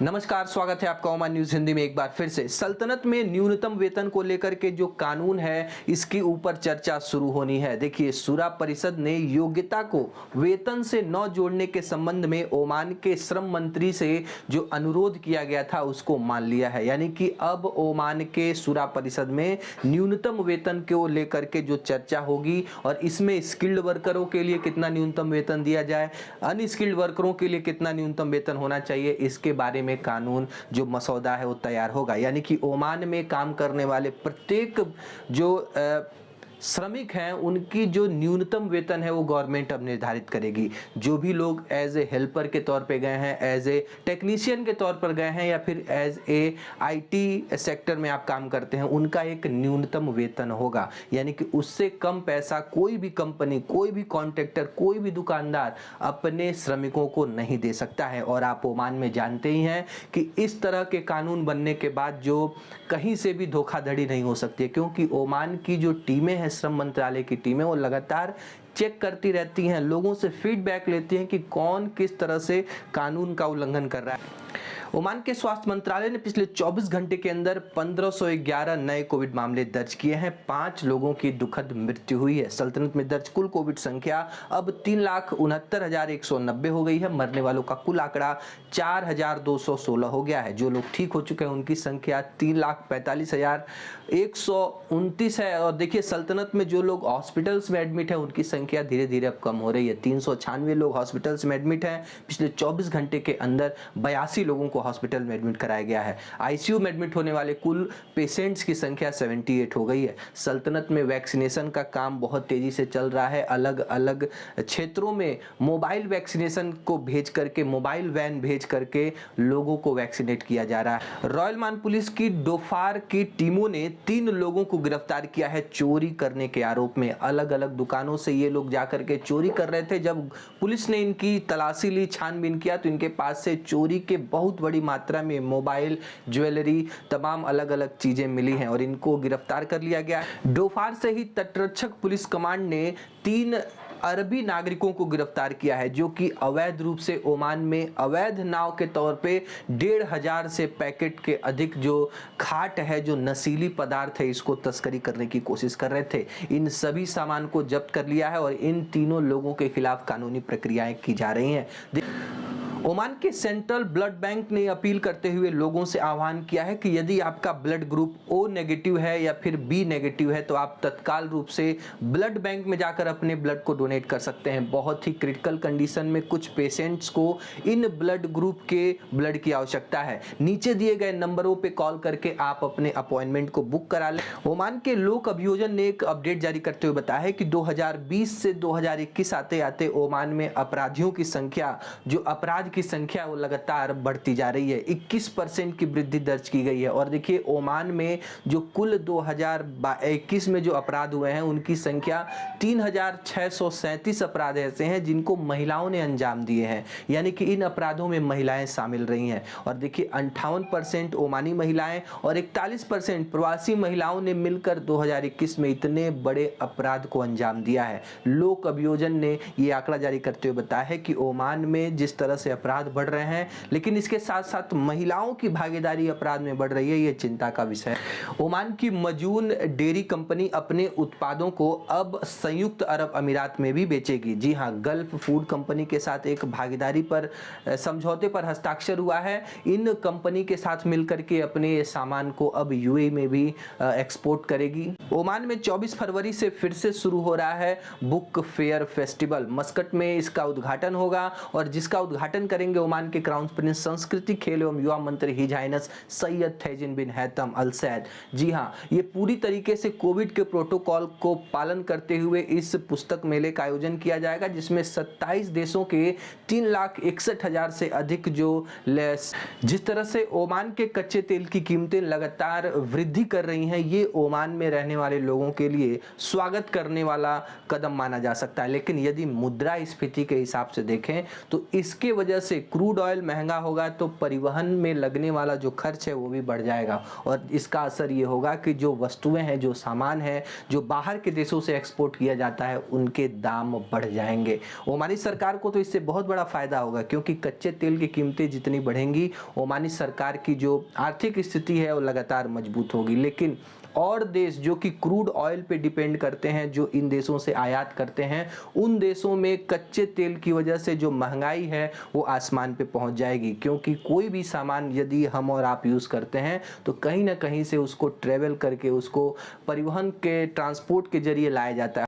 नमस्कार, स्वागत है आपका ओमान न्यूज हिंदी में एक बार फिर से। सल्तनत में न्यूनतम वेतन को लेकर के जो कानून है इसके ऊपर चर्चा शुरू होनी है। देखिए, शूरा परिषद ने योग्यता को वेतन से न जोड़ने के संबंध में ओमान के श्रम मंत्री से जो अनुरोध किया गया था उसको मान लिया है। यानी कि अब ओमान के शूरा परिषद में न्यूनतम वेतन को लेकर के जो चर्चा होगी और इसमें स्किल्ड वर्करों के लिए कितना न्यूनतम वेतन दिया जाए, अनस्किल्ड वर्करों के लिए कितना न्यूनतम वेतन होना चाहिए, इसके बारे में कानून जो मसौदा है वो तैयार होगा। यानी कि ओमान में काम करने वाले प्रत्येक जो श्रमिक हैं उनकी जो न्यूनतम वेतन है वो गवर्नमेंट अब निर्धारित करेगी। जो भी लोग एज ए हेल्पर के तौर पे गए हैं, एज ए टेक्नीशियन के तौर पर गए हैं या फिर एज ए आईटी सेक्टर में आप काम करते हैं, उनका एक न्यूनतम वेतन होगा। यानी कि उससे कम पैसा कोई भी कंपनी, कोई भी कॉन्ट्रैक्टर, कोई भी दुकानदार अपने श्रमिकों को नहीं दे सकता है। और आप ओमान में जानते ही हैं कि इस तरह के कानून बनने के बाद जो कहीं से भी धोखाधड़ी नहीं हो सकती, क्योंकि ओमान की जो टीमें हैं, श्रम मंत्रालय की टीमें, वो लगातार चेक करती रहती हैं, लोगों से फीडबैक लेती हैं कि कौन किस तरह से कानून का उल्लंघन कर रहा है। ओमान के स्वास्थ्य मंत्रालय ने पिछले 24 घंटे के अंदर 1511 नए कोविड मामले दर्ज किए हैं। 5 लोगों की दुखद मृत्यु हुई है। सल्तनत में दर्ज कुल कोविड संख्या अब 3,69,190 हो गई है। मरने वालों का कुल आंकड़ा 4,216 हो गया है। जो लोग ठीक हो चुके हैं उनकी संख्या 3,45,129 है। और देखिए, सल्तनत में जो लोग हॉस्पिटल्स में एडमिट है उनकी संख्या धीरे धीरे अब कम हो रही है। 396 लोग हॉस्पिटल्स में एडमिट हैं। पिछले 24 घंटे के अंदर 82 लोगों को हॉस्पिटल में एडमिट कराया गया है। आईसीयू में एडमिट होने वाले कुल पेशेंट्स की संख्या 78 हो गई है। सल्तनत में वैक्सीनेशन का काम बहुत तेजी से चल रहा है। अलग अलग क्षेत्रों में मोबाइल वैक्सीनेशन को भेज करके, मोबाइल वैन भेज करके लोगों को वैक्सीनेट किया जा रहा है। रॉयल मान पुलिस की डोफार की टीमों ने 3 लोगों को गिरफ्तार किया है चोरी करने के आरोप में। अलग अलग दुकानों से ये लोग जाकर के चोरी कर रहे थे। जब पुलिस ने इनकी तलाशी ली, छानबीन किया, तो इनके पास से चोरी के बहुत बड़ी मात्रा में मोबाइल, ज्वेलरी, तमाम अलग अलग चीजें मिली हैं और इनको गिरफ्तार कर लिया गया है। डोफार से ही तटरक्षक पुलिस कमांड ने 3 अरबी नागरिकों को गिरफ्तार किया है जो कि अवैध रूप से ओमान में अवैध नाव के तौर पे 1,500 से पैकेट के अधिक जो खाट है, जो नशीली पदार्थ है, इसको तस्करी करने की कोशिश कर रहे थे। इन सभी सामान को जब्त कर लिया है और इन तीनों लोगों के खिलाफ कानूनी प्रक्रियाएं की जा रही हैं। ओमान के सेंट्रल ब्लड बैंक ने अपील करते हुए लोगों से आह्वान किया है कि यदि आपका ब्लड ग्रुप ओ नेगेटिव है या फिर बी नेगेटिव है तो आप तत्काल रूप से ब्लड बैंक में जाकर अपने ब्लड को डोनेट कर सकते हैं। बहुत ही क्रिटिकल कंडीशन में कुछ पेशेंट्स को इन ब्लड ग्रुप के ब्लड की आवश्यकता है। नीचे दिए गए नंबरों पे कॉल करके आप अपने अपॉइंटमेंट को बुक करा लें। ओमान के लोक अभियोजन ने एक अपडेट जारी करते हुए बताया है कि 2020 से 2021 आते आते ओमान में अपराधियों की संख्या, जो अपराध की संख्या वो लगातार बढ़ती जा रही है। 21% की वृद्धि दर्ज की गई है। और देखिए, ओमान में जो कुल 2021 में जो अपराध हुए हैं उनकी संख्या 3,637 अपराध ऐसे हैं जिनको महिलाओं ने अंजाम दिए हैं। यानी कि इन अपराधों में महिलाएं शामिल रही हैं। और देखिए, 58% ओमानी महिलाएं और 41% प्रवासी महिलाओं ने मिलकर 2021 में इतने बड़े अपराध को अंजाम दिया है। लोक अभियोजन ने ये आंकड़ा जारी करते हुए बताया है कि ओमान में जिस तरह से अपराध बढ़ रहे हैं, लेकिन इसके साथ साथ महिलाओं की भागीदारी अपराध में बढ़ रही है, ये चिंता का विषय है। ओमान की मजून डेयरी कंपनी अपने उत्पादों को अब संयुक्त अरब अमीरात में भी बेचेगी। जी हां, गल्फ फूड कंपनी के साथ एक भागीदारी पर समझौते पर हस्ताक्षर हुआ है। इन कंपनी के साथ मिलकर के अपने सामान को अब यूएई में भी एक्सपोर्ट करेगी। ओमान में 24 फरवरी से फिर से शुरू हो रहा है बुक फेयर फेस्टिवल। मस्कट में इसका उद्घाटन होगा और जिसका उद्घाटन करेंगे ओमान के क्राउन प्रिंस, संस्कृति, खेल एवं युवा मंत्री हिज हाइनस सैयद थैजिन बिन हैतम अल सैद। जी हां, ये पूरी तरीके से कोविड के प्रोटोकॉल को पालन करते हुए इस पुस्तक मेले का आयोजन किया जाएगा, जिसमें 27 देशों के 3,61,000 से अधिक जो जिस तरह से ओमान के कच्चे तेल की कीमतें लगातार वृद्धि कर रही हैं, ये ओमान में रहने वाले लोगों के लिए स्वागत करने वाला कदम माना जा सकता है। लेकिन यदि मुद्रा स्फीति के हिसाब से देखें तो इसके वजह वजह से क्रूड ऑयल महंगा होगा तो परिवहन में लगने वाला जो खर्च है वो भी बढ़ जाएगा, और इसका असर ये होगा कि जो वस्तुएं हैं, जो सामान है, जो बाहर के देशों से एक्सपोर्ट किया जाता है, उनके दाम बढ़ जाएंगे। ओमानी सरकार को तो इससे बहुत बड़ा फायदा होगा, क्योंकि कच्चे तेल की कीमतें जितनी बढ़ेंगी, ओमानी सरकार की जो आर्थिक स्थिति है वो लगातार मजबूत होगी। लेकिन और देश जो कि क्रूड ऑयल पे डिपेंड करते हैं, जो इन देशों से आयात करते हैं, उन देशों में कच्चे तेल की वजह से जो महंगाई है वो आसमान पे पहुंच जाएगी। क्योंकि कोई भी सामान यदि हम और आप यूज़ करते हैं तो कहीं ना कहीं से उसको ट्रेवल करके, उसको परिवहन के ट्रांसपोर्ट के जरिए लाया जाता है।